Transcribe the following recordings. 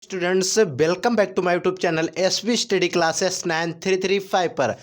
Students, welcome back to my YouTube channel SV study classes 9335 पर।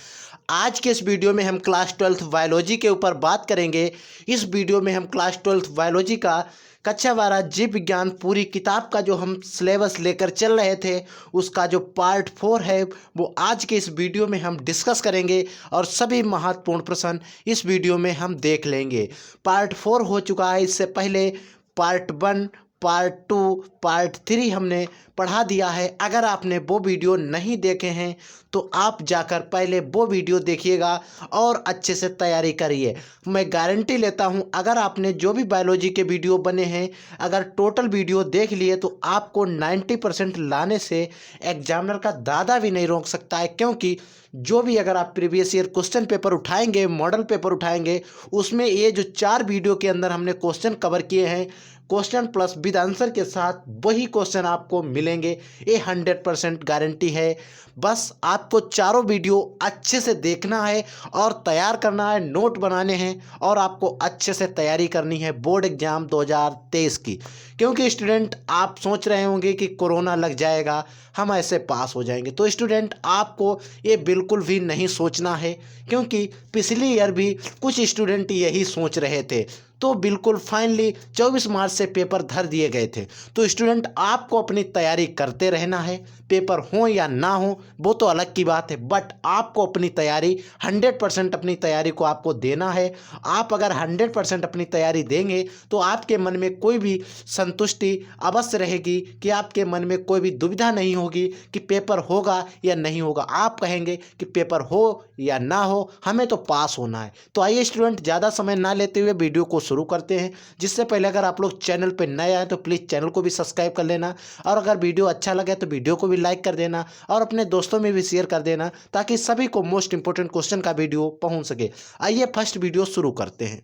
आज के इस वीडियो में हम क्लास 12th बायोलॉजी के ऊपर बात करेंगे। इस वीडियो में हम क्लास 12th बायोलॉजी का कक्षा 12 जीव विज्ञान पूरी किताब का जो हम सिलेबस लेकर चल रहे थे उसका जो पार्ट 4 है वो आज के इस वीडियो में हम डिस्कस करेंगे और सभी महत्वपूर्ण प्रश्न इस वीडियो में हम देख लेंगे। पार्ट 4 हो चुका है, इससे पहले पार्ट 1, पार्ट 2, पार्ट 3 हमने पढ़ा दिया है। अगर आपने वो वीडियो नहीं देखे हैं तो आप जाकर पहले वो वीडियो देखिएगा और अच्छे से तैयारी करिए। मैं गारंटी लेता हूं, अगर आपने जो भी बायोलॉजी के वीडियो बने हैं अगर टोटल वीडियो देख लिए तो आपको 90% लाने से एग्जामिनर का दादा भी नहीं रोक सकता है। क्योंकि जो भी अगर आप प्रीवियस ईयर क्वेश्चन पेपर उठाएंगे, मॉडल पेपर उठाएंगे, उसमें ये जो 4 वीडियो के अंदर हमने क्वेश्चन कवर किए हैं, क्वेश्चन प्लस विद आंसर के साथ वही क्वेश्चन आपको मिलेंगे, ये 100% गारंटी है। बस आपको चारों वीडियो अच्छे से देखना है और तैयार करना है, नोट बनाने हैं और आपको अच्छे से तैयारी करनी है बोर्ड एग्जाम 2023 की। क्योंकि स्टूडेंट आप सोच रहे होंगे कि कोरोना लग जाएगा हम ऐसे पास हो जाएंगे, तो स्टूडेंट आपको ये बिल्कुल भी नहीं सोचना है। क्योंकि पिछली ईयर भी कुछ स्टूडेंट यही सोच रहे थे, तो बिल्कुल फाइनली 24 मार्च से पेपर धर दिए गए थे। तो स्टूडेंट आपको अपनी तैयारी करते रहना है, पेपर हो या ना हो वो तो अलग की बात है, बट आपको अपनी तैयारी 100% अपनी तैयारी को आपको देना है। आप अगर 100% अपनी तैयारी देंगे तो आपके मन में कोई भी संतुष्टि अवश्य रहेगी, कि आपके मन में कोई भी दुविधा नहीं होगी कि पेपर होगा या नहीं होगा। आप कहेंगे कि पेपर हो या ना हो हमें तो पास होना है। तो आइए स्टूडेंट, ज़्यादा समय ना लेते हुए वीडियो को शुरू करते हैं। जिससे पहले अगर आप लोग चैनल पर नए आए तो प्लीज़ चैनल को भी सब्सक्राइब कर लेना, और अगर वीडियो अच्छा लगे तो वीडियो को भी लाइक कर देना और अपने दोस्तों में भी शेयर कर देना, ताकि सभी को मोस्ट इंपोर्टेंट क्वेश्चन का वीडियो पहुंच सके। आइए फर्स्ट वीडियो शुरू करते हैं।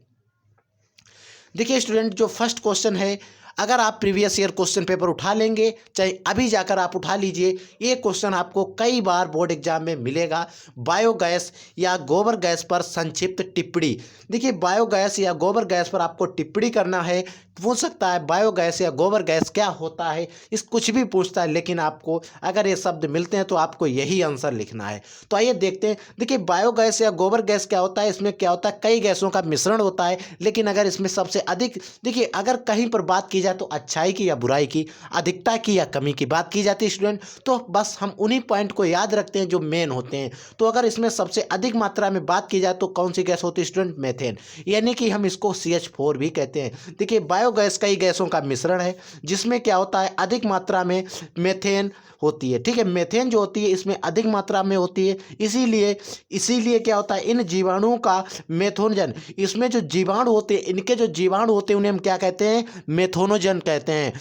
देखिए स्टूडेंट, जो फर्स्ट क्वेश्चन है, अगर आप प्रीवियस ईयर क्वेश्चन पेपर उठा लेंगे, चाहे अभी जाकर आप उठा लीजिए, ये क्वेश्चन आपको कई बार बोर्ड एग्जाम में मिलेगा। बायोगैस या गोबर गैस पर संक्षिप्त टिप्पणी। देखिए बायोगैस या गोबर गैस पर आपको टिप्पणी करना है। पूछ सकता है बायोगैस या गोबर गैस क्या होता है, इस कुछ भी पूछता है, लेकिन आपको अगर ये शब्द मिलते हैं तो आपको यही आंसर लिखना है। तो आइए देखते हैं। देखिए बायोगैस या गोबर गैस क्या होता है, इसमें क्या होता है, कई गैसों का मिश्रण होता है। लेकिन अगर इसमें सबसे अधिक, देखिए अगर कहीं पर बात की जाए तो अच्छाई की या बुराई की, अधिकता की या कमी की बात की जाती है स्टूडेंट, तो बस हम उन्हीं पॉइंट को याद रखते हैं जो मेन होते हैं। तो अगर इसमें सबसे अधिक मात्रा में बात की जाए तो कौन सी गैस होती है स्टूडेंट, मेथेन, यानी कि हम इसको CH4 भी कहते हैं। देखिए बायोगैस कई गैसों का मिश्रण है, जिसमें क्या होता है अधिक मात्रा में मेथेन होती है। ठीक है, मेथेन जो होती है इसमें अधिक मात्रा में होती है। इसीलिए क्या होता है, इन जीवाणुओं का मेथोनजन, इसमें जो जीवाणु होते हैं, इनके जो जीवाणु होते हैं उन्हें हम क्या कहते हैं, मेथोनोजन कहते हैं।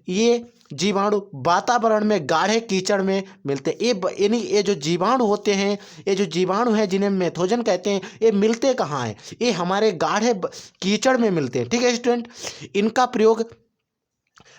ये जीवाणु वातावरण में गाढ़े कीचड़ में मिलते हैं। यानी ये जो जीवाणु होते हैं, ये जो जीवाणु हैं जिन्हें मेथोजन कहते हैं, ये मिलते कहाँ हैं, ये हमारे गाढ़े कीचड़ में मिलते हैं। ठीक है स्टूडेंट, इनका प्रयोग,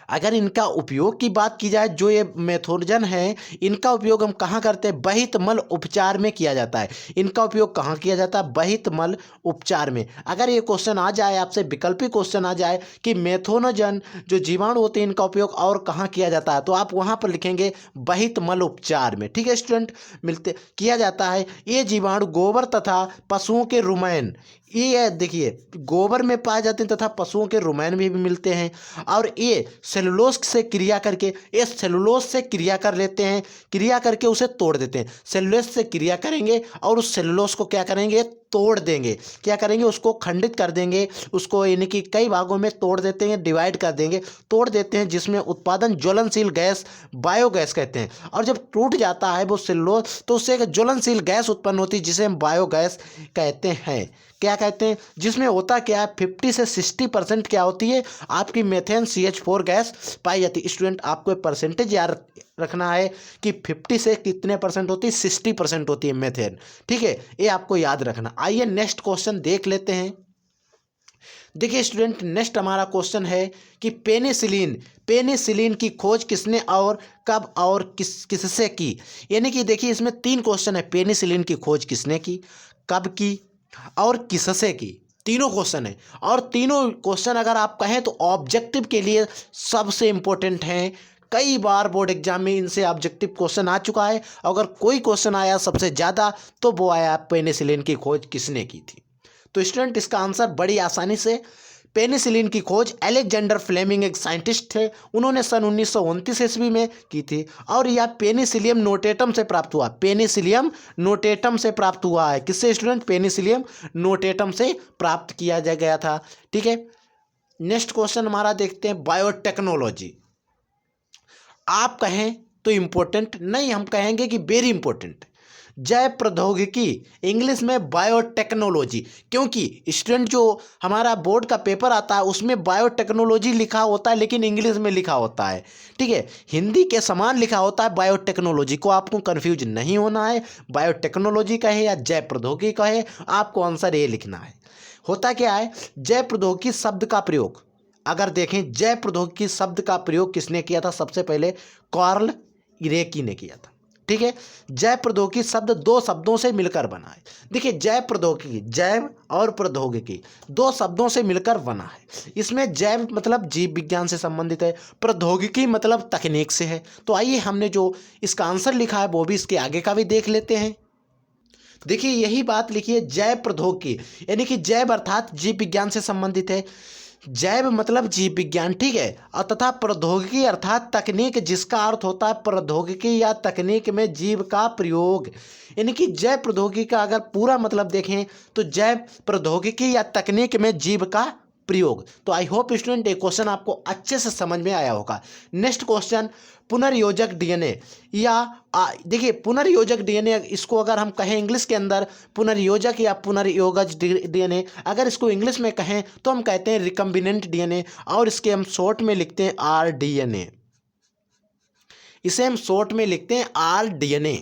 अगर इनका उपयोग की बात की जाए, जो ये मेथोजन है इनका उपयोग हम कहाँ करते हैं, बहित मल उपचार में किया जाता है। इनका उपयोग कहाँ किया जाता है, बहित मल उपचार में। अगर ये क्वेश्चन आ जाए आपसे, विकल्पी क्वेश्चन आ जाए कि मेथोजन जो जीवाणु होते हैं इनका उपयोग और कहाँ किया जाता है, तो आप वहाँ पर लिखेंगे बहित मल उपचार में। ठीक है स्टूडेंट, मिलते किया जाता है। ये जीवाणु गोबर तथा पशुओं के रुमैन, ये देखिए गोबर में पाए जाते हैं तथा पशुओं के रुमैन में भी मिलते हैं। और ये सेलुलोज से क्रिया करके, ये सेलुलोज से क्रिया कर लेते हैं, क्रिया करके उसे तोड़ देते हैं। सेलुलोज से क्रिया करेंगे और उस सेलुलोज को क्या करेंगे, तोड़ देंगे। क्या करेंगे, उसको खंडित कर देंगे, उसको यानी कि कई भागों में तोड़ देते हैं, डिवाइड कर देंगे, तोड़ देते हैं, जिसमें उत्पादन ज्वलनशील गैस बायोगैस कहते हैं। और जब टूट जाता है वो सेलुलोज तो उससे एक ज्वलनशील गैस उत्पन्न होती है जिसे हम बायोगैस कहते हैं। क्या कहते हैं, जिसमें होता क्या है, 50 से 60% क्या होती है, आपकी मेथेन CH4 गैस पाई जाती है। स्टूडेंट आपको परसेंटेज याद रखना है कि 50 से कितने परसेंट होती है, 60% होती है मेथेन। ठीक है, ये आपको याद रखना। आइए नेक्स्ट क्वेश्चन देख लेते हैं। देखिए स्टूडेंट, नेक्स्ट हमारा क्वेश्चन है कि पेनिसिलिन की खोज किसने और कब और किससे की। यानी कि देखिए इसमें 3 क्वेश्चन है, पेनिसिलिन की खोज किसने की, कब की और किससे की। तीनों क्वेश्चन है, और तीनों क्वेश्चन अगर आप कहें तो ऑब्जेक्टिव के लिए सबसे इंपॉर्टेंट हैं। कई बार बोर्ड एग्जाम में इनसे ऑब्जेक्टिव क्वेश्चन आ चुका है। अगर कोई क्वेश्चन आया सबसे ज़्यादा तो वो आया पेनिसिलिन की खोज किसने की थी। तो स्टूडेंट इसका आंसर बड़ी आसानी से पेनिसिलिन की खोज अलेक्जेंडर फ्लेमिंग एक साइंटिस्ट थे, उन्होंने सन 1929 ईस्वी में की थी और यह पेनिसिलियम नोटेटम से प्राप्त हुआ। पेनिसिलियम नोटेटम से प्राप्त हुआ है। किससे स्टूडेंट? पेनिसिलियम नोटेटम से प्राप्त किया जा गया था। ठीक है, नेक्स्ट क्वेश्चन हमारा देखते हैं बायोटेक्नोलॉजी। आप कहें तो इम्पोर्टेंट नहीं, हम कहेंगे कि वेरी इंपॉर्टेंट। जैव प्रौद्योगिकी, इंग्लिश में बायोटेक्नोलॉजी, क्योंकि स्टूडेंट जो हमारा बोर्ड का पेपर आता है उसमें बायोटेक्नोलॉजी लिखा होता है लेकिन इंग्लिश में लिखा होता है। ठीक है, हिंदी के समान लिखा होता है बायोटेक्नोलॉजी, को आपको कंफ्यूज नहीं होना है। बायोटेक्नोलॉजी कहे या जैव प्रौद्योगिकी कहे, आपको आंसर ये लिखना है। होता क्या है, जैव प्रौद्योगिकी शब्द का प्रयोग अगर देखें, जैव प्रौद्योगिकी शब्द का प्रयोग किसने किया था? सबसे पहले कार्ल इरेकी ने किया था। ठीक है, जैव प्रौद्योगिकी शब्द दो शब्दों से मिलकर बना है। देखिए, जैव प्रौद्योगिकी, जैव और प्रौद्योगिकी दो शब्दों से मिलकर बना है। इसमें जैव मतलब जीव विज्ञान से संबंधित है, प्रौद्योगिकी मतलब तकनीक से है। तो आइए हमने जो इसका आंसर लिखा है वो भी इसके आगे का भी देख लेते हैं। देखिए, यही बात लिखिए, जैव प्रौद्योगिकी यानी कि जैव अर्थात जीव विज्ञान से संबंधित है। जैव मतलब जीव विज्ञान, ठीक है, और तथा प्रौद्योगिकी अर्थात तकनीक, जिसका अर्थ होता है प्रौद्योगिकी या तकनीक में जीव का प्रयोग। यानी कि जैव प्रौद्योगिकी का अगर पूरा मतलब देखें तो जैव प्रौद्योगिकी या तकनीक में जीव का प्रयोग। तो आई होप स्टूडेंट ये क्वेश्चन आपको अच्छे से समझ में आया होगा। नेक्स्ट क्वेश्चन, पुनर्योजक डीएनए या देखिए पुनर्योजक डीएनए, इसको अगर हम कहें इंग्लिश के अंदर पुनर्योजक या पुनर्योगज डीएनए, अगर इसको इंग्लिश में कहें तो हम कहते हैं रिकम्बिनेंट डीएनए, और इसके हम शॉर्ट में लिखते हैं आरडीएनए। इसे हम शॉर्ट में लिखते हैं आरडीएनए।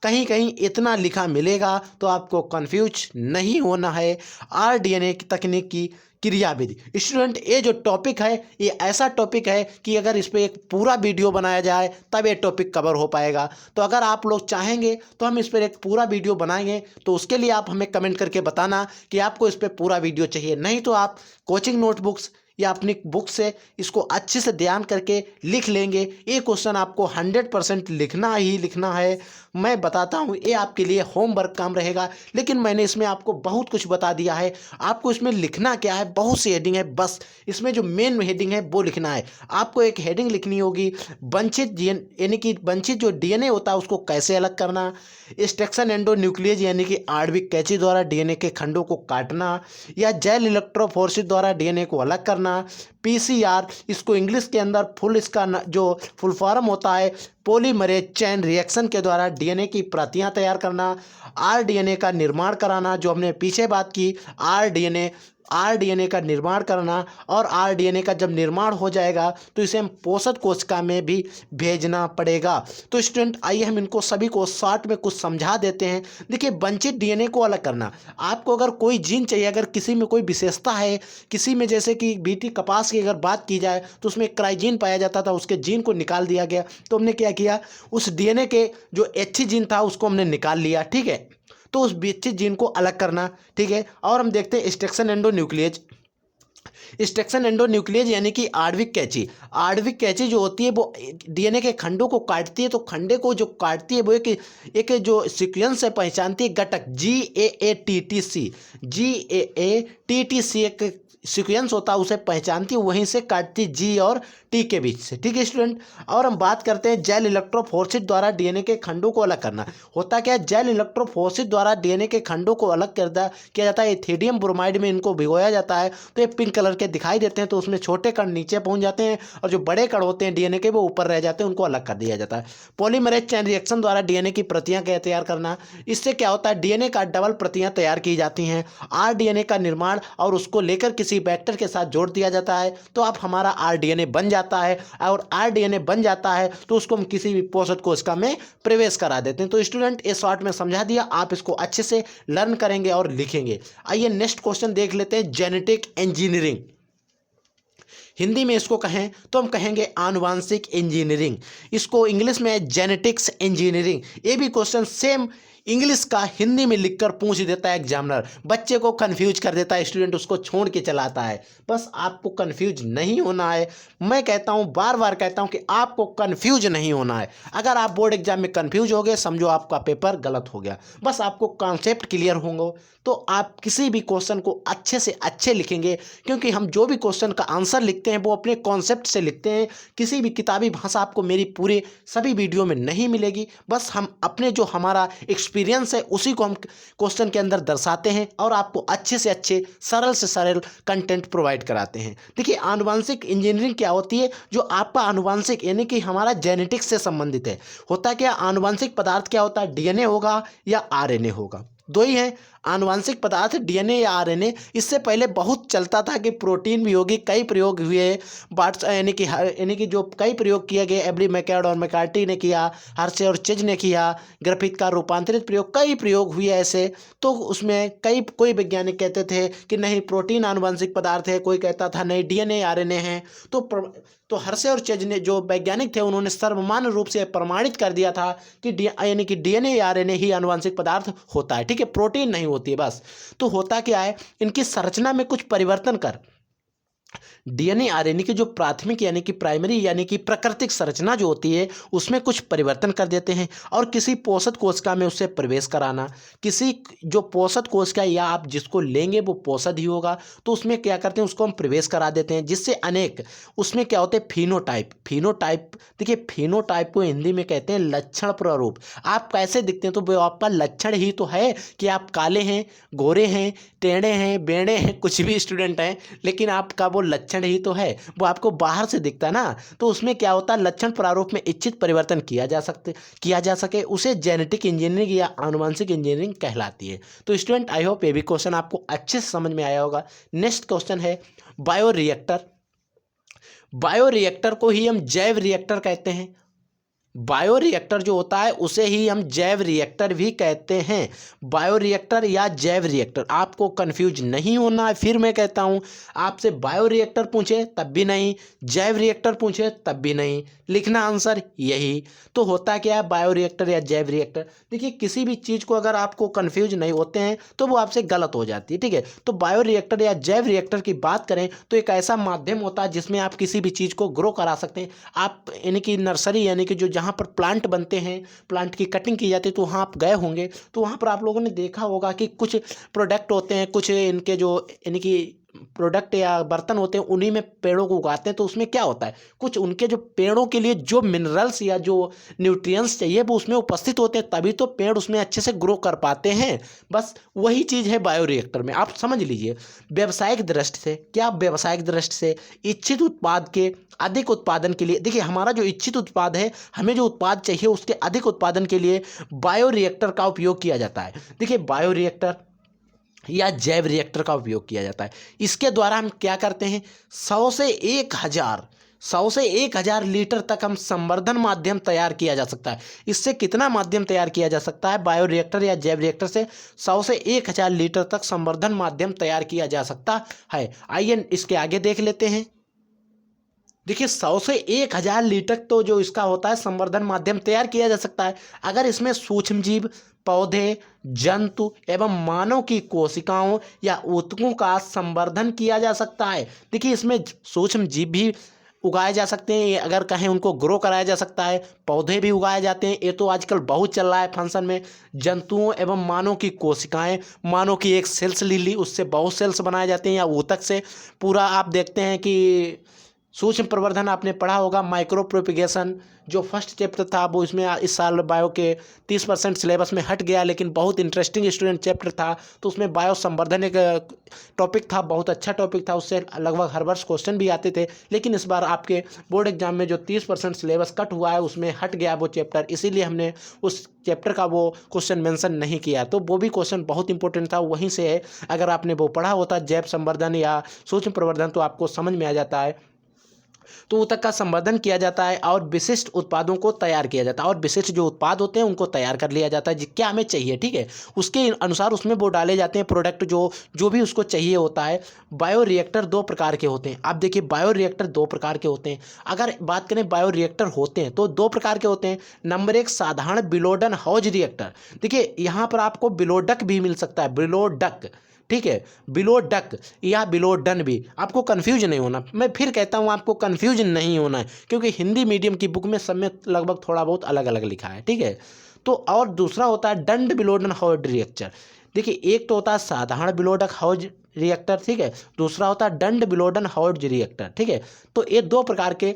कहीं कहीं इतना लिखा मिलेगा तो आपको कंफ्यूज नहीं होना है। आरडीएनए की तकनीक की क्रियाविधि। स्टूडेंट ये जो टॉपिक है ये ऐसा टॉपिक है कि अगर इस पर एक पूरा वीडियो बनाया जाए तब ये टॉपिक कवर हो पाएगा। तो अगर आप लोग चाहेंगे तो हम इस पर एक पूरा वीडियो बनाएंगे, तो उसके लिए आप हमें कमेंट करके बताना कि आपको इस पर पूरा वीडियो चाहिए। नहीं तो आप कोचिंग नोटबुक्स या अपनी बुक से इसको अच्छे से ध्यान करके लिख लेंगे। ये क्वेश्चन आपको 100% लिखना ही लिखना है। मैं बताता हूँ ये आपके लिए होमवर्क काम रहेगा, लेकिन मैंने इसमें आपको बहुत कुछ बता दिया है। आपको इसमें लिखना क्या है, बहुत सी हेडिंग है, बस इसमें जो मेन हेडिंग है वो लिखना है। आपको एक हेडिंग लिखनी होगी, वंचित यानी कि वंचित जो डीएनए होता है उसको कैसे अलग करना, स्ट्रक्चर एंडोन्यूक्लियस यानी कि आणविक कैंची द्वारा डीएनए के खंडों को काटना, या जेल इलेक्ट्रोफोरेसिस द्वारा डीएनए को अलग करना, पीसीआर, इसको इंग्लिश के अंदर इसका जो फुल फॉर्म होता है पॉलीमरेज चेन रिएक्शन के द्वारा डीएनए की प्रतियां तैयार करना, आरडीएनए का निर्माण कराना, जो हमने पीछे बात की, आरडीएनए का निर्माण करना, और आरडीएनए का जब निर्माण हो जाएगा तो इसे हम पोषक कोशिका में भी भेजना पड़ेगा। तो स्टूडेंट आइए हम इनको सभी को शॉर्ट में कुछ समझा देते हैं। देखिए, वंचित डीएनए को अलग करना, आपको अगर कोई जीन चाहिए, अगर किसी में कोई विशेषता है, किसी में जैसे कि बीटी कपास की अगर बात की जाए तो उसमें क्राइजीन पाया जाता था, उसके जीन को निकाल दिया गया। तो हमने क्या किया, उस डीएनए के जो एच जीन था उसको हमने निकाल लिया। ठीक है, तो उस बीच जीन को अलग करना। ठीक है, और हम देखते हैं स्ट्रक्चर एंडोन्यूक्लियस। स्ट्रक्चर एंडोन्यूक्लियस यानी कि आणविक कैंची। आणविक कैंची जो होती है वो डीएनए के खंडों को काटती है। तो खंडे को जो काटती है वो एक जो सीक्वेंस से पहचानती है, घटक GAATTC, GAATTC एक सीक्वेंस होता है, उसे पहचानती है, वहीं से काटती जी और टी के बीच से। ठीक है स्टूडेंट, और हम बात करते हैं जेल इलेक्ट्रोफोरेसिस द्वारा डीएनए के खंडों को अलग करना। होता क्या है, जेल इलेक्ट्रोफोरेसिस द्वारा डीएनए के खंडों को अलग किया जाता है। एथिडियम ब्रोमाइड में इनको भिगोया जाता है तो ये पिंक कलर के दिखाई देते हैं। तो उसमें छोटे कण नीचे पहुंच जाते हैं और जो बड़े कण होते हैं डीएनए के वो ऊपर रह जाते हैं, उनको अलग कर दिया जाता है। पॉलीमरेज चेन रिएक्शन द्वारा डीएनए की प्रतियां तैयार करना, इससे क्या होता है, डीएनए का डबल प्रतियां तैयार की जाती हैं। आरडीएनए का निर्माण और उसको लेकर किसी वेक्टर के साथ जोड़ दिया जाता है तो अब हमारा आरडीएनए बन जाता है, और आरडीएनए बन जाता है तो उसको हम किसी भी पोषक कोशिका में प्रवेश करा देते हैं। तो स्टूडेंट ये शॉर्ट में समझा दिया, आप इसको अच्छे से लर्न करेंगे और लिखेंगे। आइए नेक्स्ट क्वेश्चन देख लेते हैं, जेनेटिक इंजीनियरिंग। हिंदी में इसको कहें तो हम कहेंगे आनुवांशिक इंजीनियरिंग, इसको इंग्लिश में जेनेटिक्स इंजीनियरिंग। ये भी क्वेश्चन सेम इंग्लिश का हिंदी में लिखकर पूछ देता है एग्जामिनर, बच्चे को कंफ्यूज कर देता है, स्टूडेंट उसको छोड़ के चलाता है। बस आपको कंफ्यूज नहीं होना है। मैं कहता हूँ, बार बार कहता हूँ कि आपको कंफ्यूज नहीं होना है। अगर आप बोर्ड एग्जाम में कंफ्यूज हो गए, समझो आपका पेपर गलत हो गया। बस आपको कॉन्सेप्ट क्लियर होंगे तो आप किसी भी क्वेश्चन को अच्छे से अच्छे लिखेंगे, क्योंकि हम जो भी क्वेश्चन का आंसर लिखते हैं वो अपने कॉन्सेप्ट से लिखते हैं। किसी भी किताबी भाषा आपको मेरी पूरे सभी वीडियो में नहीं मिलेगी। बस हम अपने जो हमारा एक्सपीरियंस है उसी को हम क्वेश्चन के अंदर दर्शाते हैं और आपको अच्छे से अच्छे सरल से सरल कंटेंट प्रोवाइड कराते हैं। देखिए, आनुवंशिक इंजीनियरिंग क्या होती है? जो आपका आनुवंशिक यानी कि हमारा जेनेटिक्स से संबंधित है। होता क्या, आनुवंशिक पदार्थ क्या होता है? डीएनए होगा या आरएनए होगा, दो ही है आनुवंशिक पदार्थ, डीएनए या आरएनए। इससे पहले बहुत चलता था कि प्रोटीन भी होगी, कई प्रयोग हुए बार्ट्स यानी कि जो कई प्रयोग किए गए, एब्री मैकर्ड और मैकार्टी ने किया, हर्शे और चेज ने किया, ग्रिफिथ का रूपांतरित प्रयोग, कई प्रयोग हुए ऐसे। तो उसमें कोई वैज्ञानिक कहते थे कि नहीं प्रोटीन आनुवंशिक पदार्थ है, कोई कहता था नहीं डीएनए आरएनए है। तो हर्शे और चेज ने, जो वैज्ञानिक थे, उन्होंने सर्वमान्य रूप से प्रमाणित कर दिया था कि यानी कि डीएनए या आरएनए ही आनुवंशिक पदार्थ होता है। ठीक है, प्रोटीन नहीं होती है बस। तो होता क्या है, इनकी संरचना में कुछ परिवर्तन कर डीएनए आरएनए की जो प्राथमिक यानी कि प्राइमरी यानी कि प्राकृतिक संरचना जो होती है उसमें कुछ परिवर्तन कर देते हैं और किसी पोषक कोशिका में उससे प्रवेश कराना। किसी जो पोषक कोशिका या आप जिसको लेंगे वो पोषक ही होगा, तो उसमें क्या करते हैं, उसको हम प्रवेश करा देते हैं, जिससे अनेक उसमें क्या होते हैं, फिनोटाइप। देखिए, फिनोटाइप को हिंदी में कहते हैं लक्षण प्रारूप। आप कैसे दिखते हैं तो वो आपका लक्षण ही तो है कि आप काले हैं, गोरे हैं, टेढ़े हैं, बेड़े हैं, कुछ भी स्टूडेंट हैं, लेकिन आपका वो लक्षण ही तो है, वो आपको बाहर से दिखता है ना। तो उसमें क्या होता है, लक्षण प्रारूप में इच्छित परिवर्तन किया जा सके, उसे जेनेटिक इंजीनियरिंग या आनुवंशिक इंजीनियरिंग कहलाती है। तो स्टूडेंट, आई होप ये भी क्वेश्चन आपको अच्छे से समझ में आया होगा। नेक्स्ट क्वेश्चन है बायोरिएक्टर। बायोरिएक्टर को ही हम जैव रिएक्टर कहते हैं। बायोरिएक्टर जो होता है उसे ही हम जैव रिएक्टर भी कहते हैं। बायोरिएक्टर या जैव रिएक्टर, आपको कंफ्यूज नहीं होना है। फिर मैं कहता हूं, आपसे बायोरिएक्टर पूछे तब भी नहीं, जैव रिएक्टर पूछे तब भी नहीं, लिखना आंसर यही। तो होता क्या है, बायोरिएक्टर या जैव रिएक्टर। देखिए, किसी भी चीज़ को अगर आपको कंफ्यूज नहीं होते हैं तो वो आपसे गलत हो जाती है। ठीक है, तो बायोरिएक्टर या जैव रिएक्टर की बात करें तो एक ऐसा माध्यम होता है जिसमें आप किसी भी चीज़ को ग्रो करा सकते हैं। आप यानी कि नर्सरी यानी कि जो जहाँ पर प्लांट बनते हैं, प्लांट की कटिंग की जाती है, तो वहाँ आप गए होंगे, तो वहाँ पर आप लोगों ने देखा होगा कि कुछ प्रोडक्ट होते हैं, कुछ इनके जो यानी कि प्रोडक्ट या बर्तन होते हैं, उन्हीं में पेड़ों को उगाते हैं। तो उसमें क्या होता है, कुछ उनके जो पेड़ों के लिए जो मिनरल्स या जो न्यूट्रिएंट्स चाहिए वो उसमें उपस्थित होते हैं, तभी तो पेड़ उसमें अच्छे से ग्रो कर पाते हैं। बस वही चीज़ है बायोरिएक्टर में। आप समझ लीजिए, व्यावसायिक दृष्टि से क्या, व्यावसायिक दृष्टि से इच्छित उत्पाद के अधिक उत्पादन के लिए, देखिए हमारा जो इच्छित उत्पाद है, हमें जो उत्पाद चाहिए उसके अधिक उत्पादन के लिए बायोरिएक्टर का उपयोग किया जाता है। देखिए, बायोरिएक्टर या जैव रिएक्टर का उपयोग किया जाता है। इसके द्वारा हम क्या करते हैं, 100 से 1000 लीटर तक हम संवर्धन माध्यम तैयार किया जा सकता है। इससे कितना माध्यम तैयार किया जा सकता है, बायोरिएक्टर या जैव रिएक्टर से 100 से 1000 लीटर तक संवर्धन माध्यम तैयार किया जा सकता है। आइए इसके आगे देख लेते हैं। देखिए, 100 से 1000 लीटर तो जो इसका होता है संवर्धन माध्यम तैयार किया जा सकता है, अगर इसमें सूक्ष्म जीव, पौधे, जंतु एवं मानव की कोशिकाओं या ऊतकों का संवर्धन किया जा सकता है। देखिए, इसमें सूक्ष्म जीव भी उगाए जा सकते हैं, ये अगर कहें उनको ग्रो कराया जा सकता है, पौधे भी उगाए जाते हैं, ये तो आजकल बहुत चल रहा है फंक्शन में। जंतुओं एवं मानव की कोशिकाएं, मानव की एक सेल्स ले ली, उससे बहुत सेल्स बनाए जाते हैं, या ऊतक से पूरा आप देखते हैं कि सूक्ष्म प्रवर्धन आपने पढ़ा होगा, माइक्रो प्रोपिगेशन जो फर्स्ट चैप्टर था वो इसमें इस साल बायो के 30% सिलेबस में हट गया, लेकिन बहुत इंटरेस्टिंग स्टूडेंट चैप्टर था। तो उसमें बायो संवर्धन एक टॉपिक था, बहुत अच्छा टॉपिक था, उससे लगभग हर वर्ष क्वेश्चन भी आते थे। लेकिन इस बार आपके बोर्ड एग्जाम में जो 30% सिलेबस कट हुआ है उसमें हट गया वो चैप्टर, इसीलिए हमने उस चैप्टर का वो क्वेश्चन मेंशन नहीं किया। तो वो भी क्वेश्चन बहुत इंपॉर्टेंट था, वहीं से है। अगर आपने वो पढ़ा होता जैव संवर्धन या सूक्ष्म प्रवर्धन तो आपको समझ में आ जाता है। तो ऊतक का संवर्धन किया जाता है और विशिष्ट उत्पादों को तैयार किया जाता है, और विशिष्ट जो उत्पाद होते हैं उनको तैयार कर लिया जाता है क्या हमें चाहिए, ठीक है, उसके अनुसार उसमें वो डाले जाते हैं प्रोडक्ट जो जो भी उसको चाहिए होता है। बायोरिएक्टर दो प्रकार के होते हैं। आप देखिए बायोरिएक्टर दो प्रकार के होते हैं। अगर बात करें बायोरिएक्टर होते हैं तो दो प्रकार के होते हैं। नंबर एक साधारण बिलोडन हाउस रिएक्टर। देखिए यहाँ पर आपको बिलोडक भी मिल सकता है, बिलोडक, ठीक है, बिलो डक या बिलो डन भी, आपको कंफ्यूज नहीं होना। मैं फिर कहता हूँ आपको कंफ्यूज नहीं होना है, क्योंकि हिंदी मीडियम की बुक में सब में लगभग थोड़ा बहुत अलग अलग लिखा है, ठीक है। तो और दूसरा होता है दंड बिलोडन हाउस रिएक्टर। देखिए एक तो होता है साधारण बिलोडक हाउस रिएक्टर, ठीक है, दूसरा होता है दंड बिलोडन हाउस रिएक्टर, ठीक है। तो ये दो प्रकार के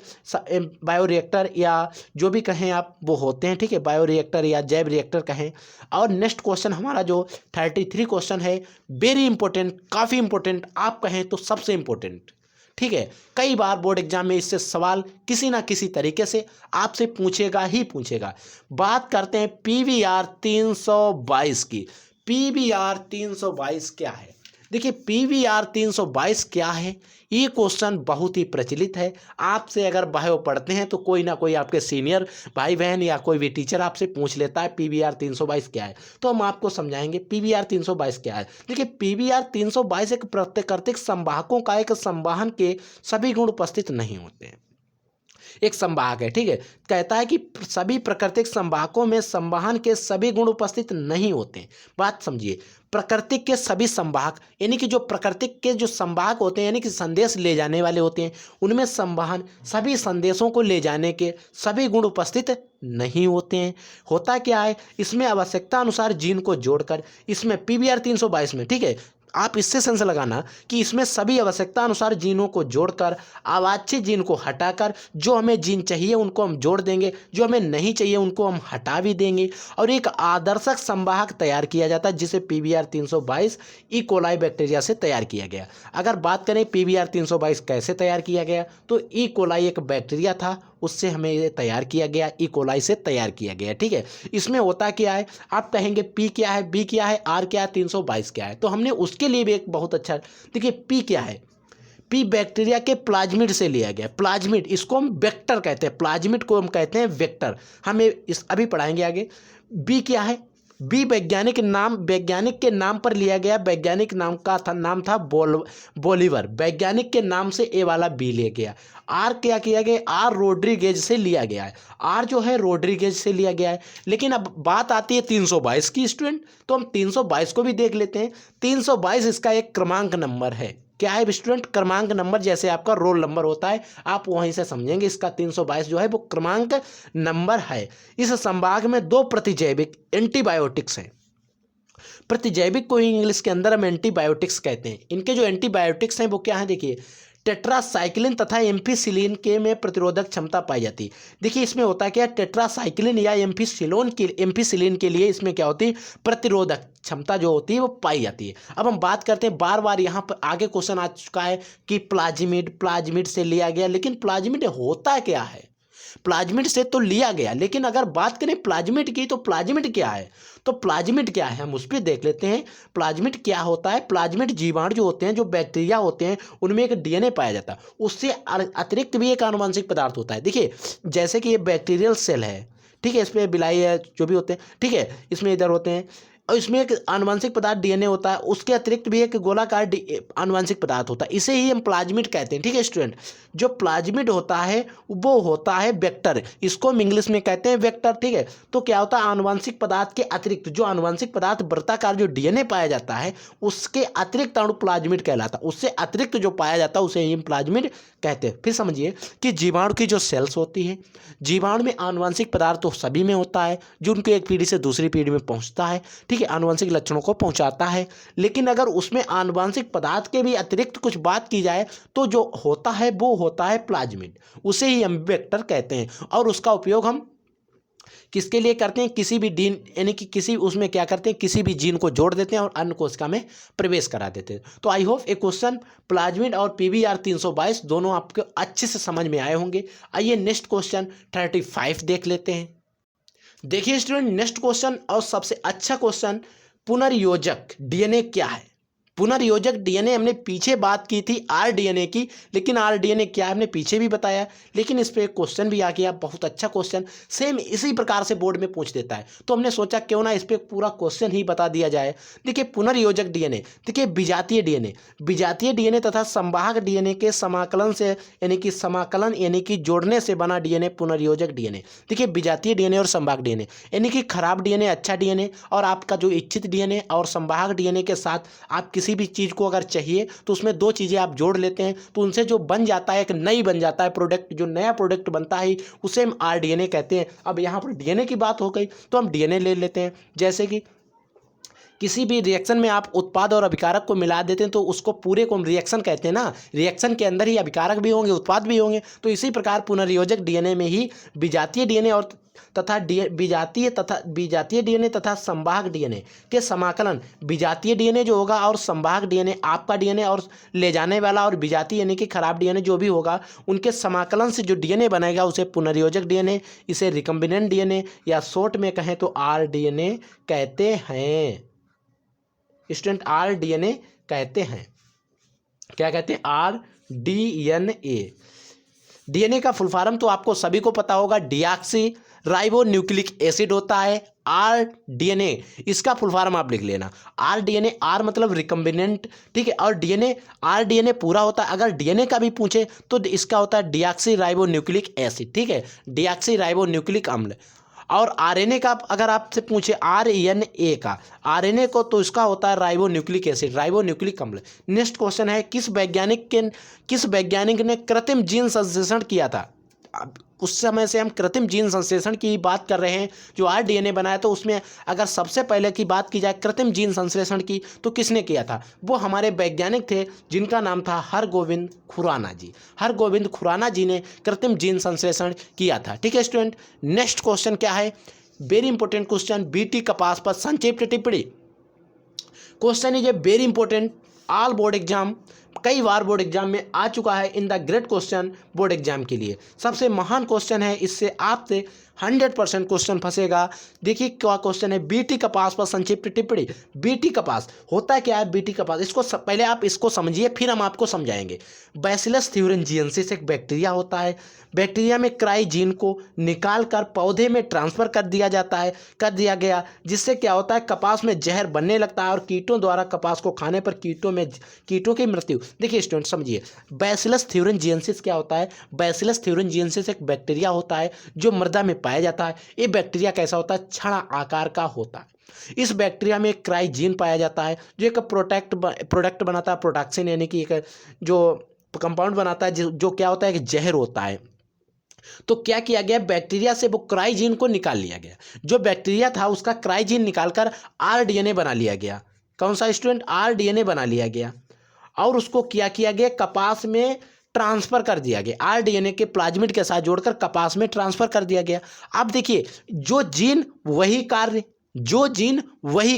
बायोरिएक्टर या जो भी कहें आप वो होते हैं, ठीक है, बायोरिएक्टर या जैव रिएक्टर कहें। और नेक्स्ट क्वेश्चन हमारा जो 33 क्वेश्चन है, वेरी इंपॉर्टेंट, काफ़ी इंपॉर्टेंट, आप कहें तो सबसे इंपॉर्टेंट, ठीक है। कई बार बोर्ड एग्जाम में इससे सवाल किसी ना किसी तरीके से आपसे पूछेगा ही पूछेगा। बात करते हैं PVR 322 की। PVR 322 क्या है? देखिए PVR 322 क्या है, ये क्वेश्चन बहुत ही प्रचलित है। आपसे अगर बायो पढ़ते हैं तो कोई ना कोई आपके सीनियर भाई बहन या कोई भी टीचर आपसे पूछ लेता है PVR 322 क्या है, तो हम आपको समझाएंगे PVR 322 क्या है। देखिए PVR 322 एक प्राकृतिक संवाहकों का एक संवाहन के सभी गुण उपस्थित नहीं होते हैं, एक संवाहक है, ठीक है। कहता है कि सभी प्राकृतिक संवाहकों में संवहन के सभी गुण उपस्थित नहीं होते। बात समझिए, प्राकृतिक के सभी संवाहक यानी कि जो प्राकृतिक के जो संवाहक होते हैं यानी कि संदेश ले जाने वाले होते हैं, उनमें संवहन सभी संदेशों को ले जाने के सभी गुण उपस्थित नहीं होते हैं। होता क्या है, इसमें आवश्यकता अनुसार जीन को जोड़कर, इसमें PVR 322 में, ठीक है, आप इससे सेंस लगाना कि इसमें सभी आवश्यकता अनुसार जीनों को जोड़कर अवांछित जीन को हटाकर जो हमें जीन चाहिए उनको हम जोड़ देंगे, जो हमें नहीं चाहिए उनको हम हटा भी देंगे, और एक आदर्शक संवाहक तैयार किया जाता है जिसे PVR 322 ई कोलाई बैक्टीरिया से तैयार किया गया। अगर बात करें PVR 322 कैसे तैयार किया गया, तो ई कोलाई एक बैक्टीरिया था, उससे हमें ये तैयार किया गया, ई कोलाई से तैयार किया गया, ठीक है। इसमें होता क्या है, आप कहेंगे P क्या है, B क्या है, R क्या है, 322 क्या है, तो हमने उसके लिए भी एक बहुत अच्छा, देखिए P क्या है, P बैक्टीरिया के प्लाज्मिड से लिया गया। प्लाज्मिड इसको हम वेक्टर कहते हैं, प्लाज्मिड को हम कहते हैं वेक्टर, हमें इस अभी पढ़ाएंगे आगे। B क्या है, बी वैज्ञानिक के नाम पर लिया गया, वैज्ञानिक नाम था बोलीवर, वैज्ञानिक के नाम से ए वाला बी लिया गया। आर क्या किया गया, आर रोड्रीगेज से लिया गया है, आर जो है रोड्रीगेज से लिया गया है। लेकिन अब बात आती है 322 की स्टूडेंट, तो हम 322 को भी देख लेते हैं। 322 इसका एक क्रमांक नंबर है। क्या है स्टूडेंट, क्रमांक नंबर, जैसे आपका रोल नंबर होता है, आप वहीं से समझेंगे इसका 322 जो है वो क्रमांक नंबर है। इस संभाग में दो प्रतिजैविक एंटीबायोटिक्स हैं। प्रतिजैविक को इंग्लिश के अंदर हम एंटीबायोटिक्स कहते हैं। इनके जो एंटीबायोटिक्स हैं वो क्या है, देखिए टेट्रासाइक्लिन तथा एम्फीसिलिन के में प्रतिरोधक क्षमता पाई जाती है। देखिए इसमें होता है क्या, टेट्रासाइक्लिन या एम्फीसिलिन के लिए इसमें क्या होती है, प्रतिरोधक क्षमता जो होती है वो पाई जाती है। अब हम बात करते हैं, बार बार यहाँ पर आगे क्वेश्चन आ चुका है कि प्लाज्मिड से लिया गया, लेकिन प्लाज्मिड होता क्या है, प्लाज्मिड से तो लिया गया, लेकिन अगर बात करें प्लाज्मिड की तो प्लाज्मिड क्या है, तो प्लाज्मिड क्या है हम उस पर देख लेते हैं। प्लाज्मिड क्या होता है, प्लाज्मिड जीवाणु जो होते हैं, जो बैक्टीरिया होते हैं, उनमें एक DNA पाया जाता है, उससे अतिरिक्त भी एक आनुवंशिक पदार्थ होता है। देखिए जैसे कि ये बैक्टीरियल सेल है, ठीक है, इसमें बिलाई है जो भी होते हैं, ठीक है, इसमें इधर होते हैं, और इसमें एक आनुवंशिक पदार्थ DNA होता है, उसके अतिरिक्त भी एक गोलाकार आनुवंशिक पदार्थ होता है, इसे ही हम प्लाज्मिड कहते हैं, ठीक है स्टूडेंट। जो प्लाज्मिड होता है वो होता है वेक्टर, इसको हम इंग्लिश में कहते हैं वेक्टर, ठीक है। तो क्या होता है, आनुवंशिक पदार्थ के अतिरिक्त जो आनुवंशिक पदार्थ वृत्ताकार जो DNA पाया जाता है उसके अतिरिक्त अणु प्लाज्मिड कहलाता है, उससे अतिरिक्त जो पाया जाता है उसे ही हम प्लाज्मिड कहते हैं। फिर समझिए कि जीवाणु की जो सेल्स होती है, जीवाणु में आनुवंशिक पदार्थ तो सभी में होता है जो उनके एक पीढ़ी से दूसरी पीढ़ी में पहुंचता है, ठीक है, आनुवंशिक लक्षणों को पहुंचाता है। लेकिन अगर उसमें आनुवंशिक पदार्थ के भी अतिरिक्त कुछ बात की जाए तो जो होता है वो होता है प्लाज्मिड, उसे ही हम वेक्टर कहते हैं। और उसका उपयोग हम किसके लिए करते हैं, किसी भी जीन यानी कि किसी उसमें क्या करते हैं, किसी भी जीन को जोड़ देते हैं और अन्य कोशिका में प्रवेश करा देते हैं। तो आई होप ये क्वेश्चन प्लाज्मिड और PVR 322 दोनों आपको अच्छे से समझ में आए होंगे। आइए नेक्स्ट क्वेश्चन 35 देख लेते हैं। देखिए स्टूडेंट नेक्स्ट क्वेश्चन और सबसे अच्छा क्वेश्चन, पुनर्योजक DNA क्या है, पुनर्योजक डीएनए हमने पीछे बात की थी आरडीएनए की, लेकिन आरडीएनए क्या है हमने पीछे भी बताया, लेकिन इस पर एक क्वेश्चन भी आ गया, बहुत अच्छा क्वेश्चन, सेम इसी प्रकार से बोर्ड में पूछ देता है, तो हमने सोचा क्यों ना इस पर पूरा क्वेश्चन ही बता दिया जाए। देखिए पुनर्योजक डीएनए, देखिए विजातीय डीएनए, विजातीय डीएनए तथा संवाहक डीएनए के समाकलन से यानी कि जोड़ने से बना डीएनए पुनर्योजक डीएनए। देखिए विजातीय डीएनए और संवाहक डीएनए, यानी कि खराब डीएनए, अच्छा डीएनए, और आपका जो इच्छित डीएनए और संवाहक डीएनए के साथ आप किसी भी चीज़ को अगर चाहिए तो उसमें दो चीज़ें आप जोड़ लेते हैं, तो उनसे जो बन जाता है एक नई बन जाता है प्रोडक्ट, जो नया प्रोडक्ट बनता है उसे हम आरडीएनए कहते हैं। अब यहाँ पर डीएनए की बात हो गई तो हम डीएनए ले लेते हैं। जैसे कि किसी भी रिएक्शन में आप उत्पाद और अभिकारक को मिला देते हैं तो उसको पूरे को हम रिएक्शन कहते हैं ना, रिएक्शन के अंदर ही अभिकारक भी होंगे, उत्पाद भी होंगे। तो इसी प्रकार पुनर्योजक डीएनए में ही विजातीय डीएनए और विजातीय डीएनए तथा संवाहक डीएनए के समाकलन, विजातीय डीएनए जो होगा और संवाहक डीएनए आपका डीएनए और ले जाने वाला, और विजातीय यानी कि खराब डीएनए जो भी होगा, उनके समाकलन से जो डीएनए बनेगा उसे पुनर्योजक डीएनए, इसे रिकम्बिनेंट डीएनए या शॉर्ट में कहें तो आरडीएनए कहते हैं। स्टूडेंट आरडीएनए कहते हैं। क्या कहते हैं? आरडीएनए। डीएनए का फुल फॉर्म तो आपको सभी को पता होगा, डीऑक्सी राइबो न्यूक्लिक एसिड होता है आरडीएनए। इसका फुल फॉर्म आप लिख लेना, आरडीएनए। आर मतलब रिकम्बिनेंट, ठीक है, और डीएनए, आरडीएनए पूरा होता है। अगर डीएनए का भी पूछे तो इसका होता है डीऑक्सी राइबो न्यूक्लिक एसिड, ठीक है, डीऑक्सी राइबो न्यूक्लिक अम्ल। और आरएनए का अगर आपसे पूछे आरएनए का, आरएनए को तो इसका होता है ribo nucleic acid, ribo nucleic अम्ल। नेक्स्ट क्वेश्चन है, किस वैज्ञानिक ने कृत्रिम जीन संश्लेषण किया था? अब उस समय से हम कृत्रिम जीन संश्लेषण की बात कर रहे हैं, जो आरडीएनए बनाया, तो उसमें अगर सबसे पहले की बात की जाए कृत्रिम जीन संश्लेषण की तो किसने किया था? वो हमारे वैज्ञानिक थे जिनका नाम था हरगोविंद खुराना जी। हरगोविंद खुराना जी ने कृत्रिम जीन संश्लेषण किया था, ठीक है स्टूडेंट। नेक्स्ट क्वेश्चन क्या है? वेरी इंपॉर्टेंट क्वेश्चन, बीटी कपास पर संक्षिप्त टिप्पणी। Question is a very important, all board exam, कई बार बोर्ड एग्जाम में आ चुका है, in the great question board exam के लिए सबसे महान क्वेश्चन है। इससे आपसे 100% क्वेश्चन फंसेगा। देखिए क्या क्वेश्चन है, बीटी कपास पर संक्षिप्त टिप्पणी। बीटी कपास होता है क्या है? बीटी कपास, इसको पहले आप इसको समझिए फिर हम आपको समझाएंगे। बैसिलस थ्यूरिंजिएंसिस एक बैक्टीरिया होता है। बैक्टीरिया में क्राई जीन को निकाल कर पौधे में ट्रांसफर कर दिया गया, जिससे क्या होता है, कपास में जहर बनने लगता है और कीटों द्वारा कपास को खाने पर कीटों की मृत्यु। देखिए स्टूडेंट समझिए, बैसिलस थ्यूरिंजिएंसिस क्या होता है? बैसिलस थ्यूरिंजिएंसिस एक बैक्टीरिया होता है जो मृदा में पाया जाता है। ये बैक्टीरिया कैसा होता है? छड़ा आकार का होता है। इस बैक्टीरिया में एक क्राइजीन पाया जाता है जो एक प्रोडक्ट बनाता है, प्रोडक्शन यानी कि एक जो कंपाउंड बनाता है जो क्या होता है, एक जहर होता है। तो क्या किया गया, बैक्टीरिया से वो क्राइजीन को निकाल लिया गया। जो बैक्टीरिया था उसका क्राइजीन निकालकर आरडीएनए बना लिया गया। कौन सा स्टूडेंट? आरडीएनए बना लिया गया और उसको क्या किया गया, कपास में ट्रांसफर कर दिया गया। आरडीएनए के प्लाज्मिड के साथ जोड़कर कपास में ट्रांसफर कर दिया गया। अब देखिए, जो जीन वही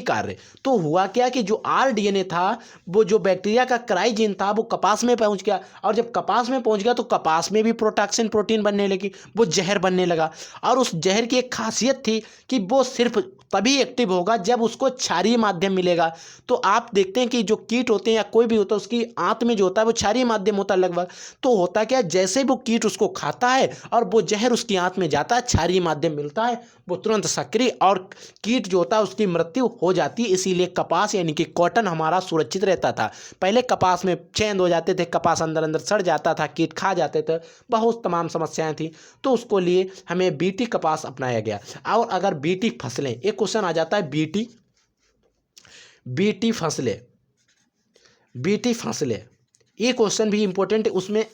कार्य, तो हुआ क्या कि जो आरडीएनए था, वो जो बैक्टीरिया का क्राइजीन था, वो कपास में पहुंच गया, और जब कपास में पहुंच गया तो कपास में भी प्रोटॉक्सिन प्रोटीन बनने लगी, वो जहर बनने लगा। और उस जहर की एक खासियत थी कि वो सिर्फ तभी एक्टिव होगा जब उसको क्षारीय माध्यम मिलेगा। तो आप देखते हैं कि जो कीट होते हैं या कोई भी होता है, उसकी आंत में जो होता है वो क्षारीय माध्यम होता है लगभग। तो होता क्या, जैसे वो कीट उसको खाता है और वो जहर उसकी आंत में जाता है, क्षारीय माध्यम मिलता है, वो तुरंत सक्रिय और कीट जो होता है उसकी मृत्यु हो जाती है। इसीलिए कपास यानी कि कॉटन हमारा सुरक्षित रहता था। पहले कपास में छेद हो जाते थे, कपास अंदर अंदर सड़ जाता था, कीट खा जाते थे, बहुत तमाम समस्याएं थी। तो उसको लिए हमें बीटी कपास अपनाया गया। और अगर बीटी फसलें, एक क्वेश्चन आ जाता है, बीटी फसलें, ये क्वेश्चन भी इंपॉर्टेंट है। उसमें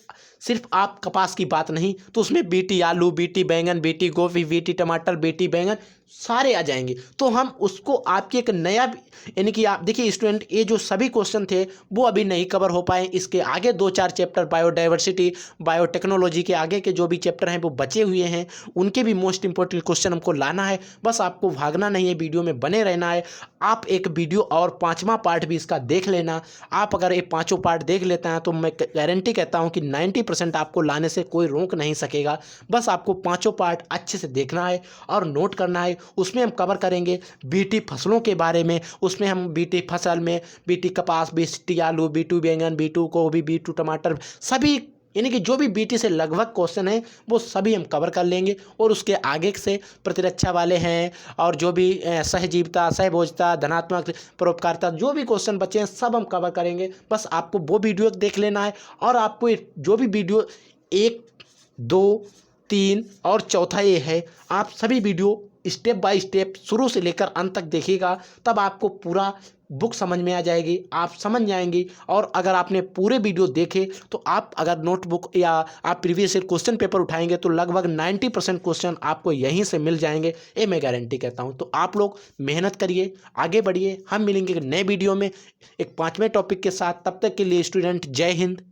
सिर्फ आप कपास की बात नहीं, तो उसमें बीटी आलू, बीटी बैंगन, बीटी गोभी, बीटी टमाटर, बीटी बैंगन सारे आ जाएंगे। तो हम उसको आपके एक नया, यानी कि आप देखिए स्टूडेंट, ये जो सभी क्वेश्चन थे वो अभी नहीं कवर हो पाए। इसके आगे 2-4 चैप्टर बायोडाइवर्सिटी, बायोटेक्नोलॉजी के आगे के जो भी चैप्टर हैं वो बचे हुए हैं, उनके भी मोस्ट इंपॉर्टेंट क्वेश्चन हमको लाना है। बस आपको भागना नहीं है, वीडियो में बने रहना है। आप एक वीडियो और 5वां पार्ट भी इसका देख लेना। आप अगर ये 5 पार्ट देख लेते हैं तो मैं गारंटी कहता हूँ कि 90 90% आपको लाने से कोई रोक नहीं सकेगा। बस आपको पाँचों पार्ट अच्छे से देखना है और नोट करना है। उसमें हम कवर करेंगे बीटी फसलों के बारे में। उसमें हम बीटी फसल में बीटी कपास, बीटी आलू, बीटू बैंगन, बीटू गोभी, बीटू टमाटर, सभी यानी कि जो भी बीटी से लगभग क्वेश्चन है वो सभी हम कवर कर लेंगे। और उसके आगे से प्रतिरक्षा वाले हैं और जो भी सहजीविता, सहभोजता, धनात्मक परोपकारिता, जो भी क्वेश्चन बचे हैं सब हम कवर करेंगे। बस आपको वो वीडियो देख लेना है और आपको जो भी वीडियो 1, 2, 3 और चौथा ये है, आप सभी वीडियो स्टेप बाय स्टेप शुरू से लेकर अंत तक देखिएगा, तब आपको पूरा बुक समझ में आ जाएगी, आप समझ जाएंगी। और अगर आपने पूरे वीडियो देखे तो आप अगर नोटबुक या आप प्रीवियस ईयर क्वेश्चन पेपर उठाएंगे तो लगभग 90% क्वेश्चन आपको यहीं से मिल जाएंगे, ये मैं गारंटी कहता हूँ। तो आप लोग मेहनत करिए, आगे बढ़िए। हम मिलेंगे एक नए वीडियो में एक 5वें टॉपिक के साथ। तब तक के लिए स्टूडेंट जय हिंद।